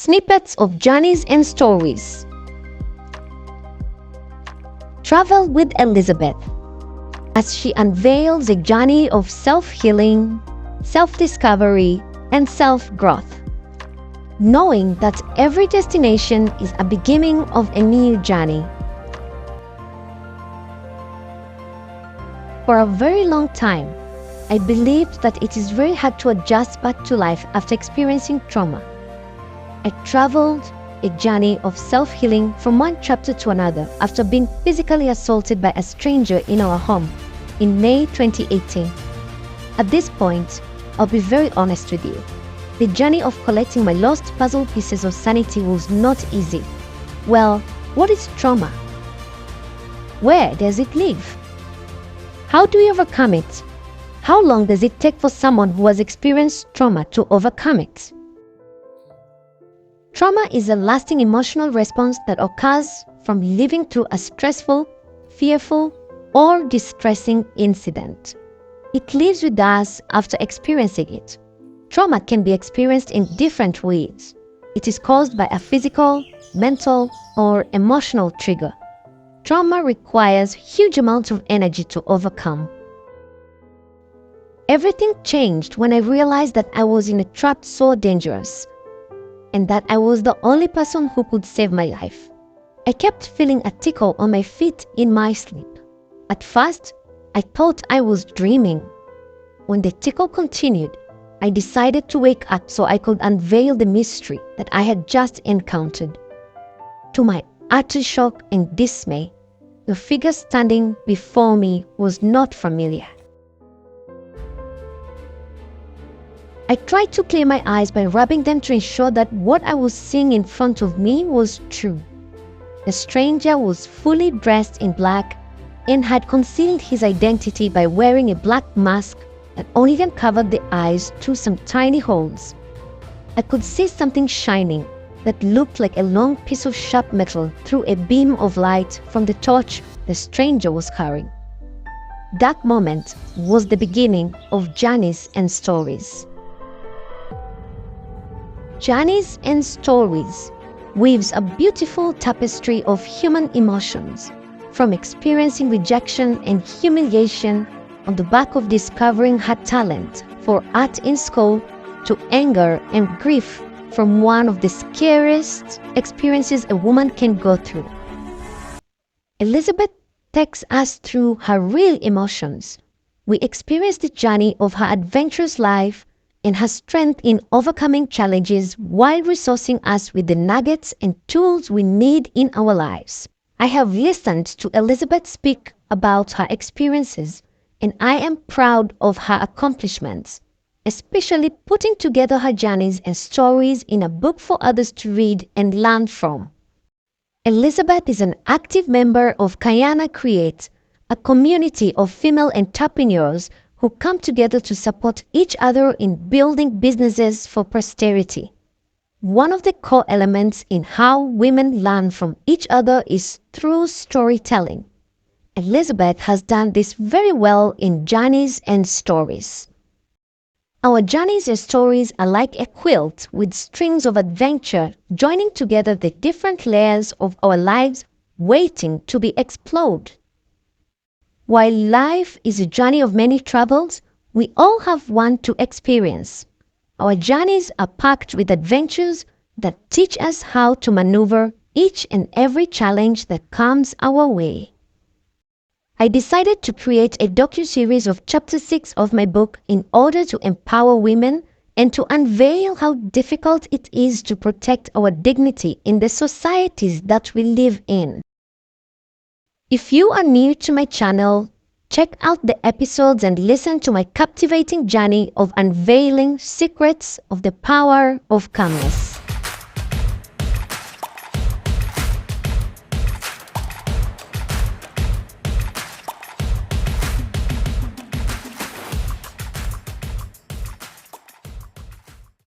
Snippets of journeys and stories. Travel with Elizabeth as she unveils a journey of self-healing, self-discovery, and self-growth, knowing that every destination is a beginning of a new journey. For a very long time, I believed that it is very hard to adjust back to life after experiencing trauma. I traveled a journey of self-healing from one chapter to another after being physically assaulted by a stranger in our home in May 2018. At this point, I'll be very honest with you. The journey of collecting my lost puzzle pieces of sanity was not easy. Well, what is trauma? Where does it live? How do we overcome it? How long does it take for someone who has experienced trauma to overcome it? Trauma is a lasting emotional response that occurs from living through a stressful, fearful, or distressing incident. It lives with us after experiencing it. Trauma can be experienced in different ways. It is caused by a physical, mental, or emotional trigger. Trauma requires huge amounts of energy to overcome. Everything changed when I realized that I was in a trap so dangerous, and that I was the only person who could save my life. I kept feeling a tickle on my feet in my sleep. At first, I thought I was dreaming. When the tickle continued, I decided to wake up so I could unveil the mystery that I had just encountered. To my utter shock and dismay, the figure standing before me was not familiar. I tried to clear my eyes by rubbing them to ensure that what I was seeing in front of me was true. The stranger was fully dressed in black and had concealed his identity by wearing a black mask that only then covered the eyes through some tiny holes. I could see something shining that looked like a long piece of sharp metal through a beam of light from the torch the stranger was carrying. That moment was the beginning of journeys and stories. Journeys and Stories weaves a beautiful tapestry of human emotions, from experiencing rejection and humiliation on the back of discovering her talent for art in school to anger and grief from one of the scariest experiences a woman can go through. Elizabeth takes us through her real emotions. We experience the journey of her adventurous life and her strength in overcoming challenges while resourcing us with the nuggets and tools we need in our lives. I have listened to Elizabeth speak about her experiences, and I am proud of her accomplishments, especially putting together her journeys and stories in a book for others to read and learn from. Elizabeth is an active member of Kayana Create, a community of female entrepreneurs who come together to support each other in building businesses for posterity. One of the core elements in how women learn from each other is through storytelling. Elizabeth has done this very well in Journeys and Stories. Our journeys and stories are like a quilt with strings of adventure joining together the different layers of our lives waiting to be explored. While life is a journey of many travels, we all have one to experience. Our journeys are packed with adventures that teach us how to maneuver each and every challenge that comes our way. I decided to create a docu-series of Chapter 6 of my book in order to empower women and to unveil how difficult it is to protect our dignity in the societies that we live in. If you are new to my channel, check out the episodes and listen to my captivating journey of unveiling secrets of the power of calmness.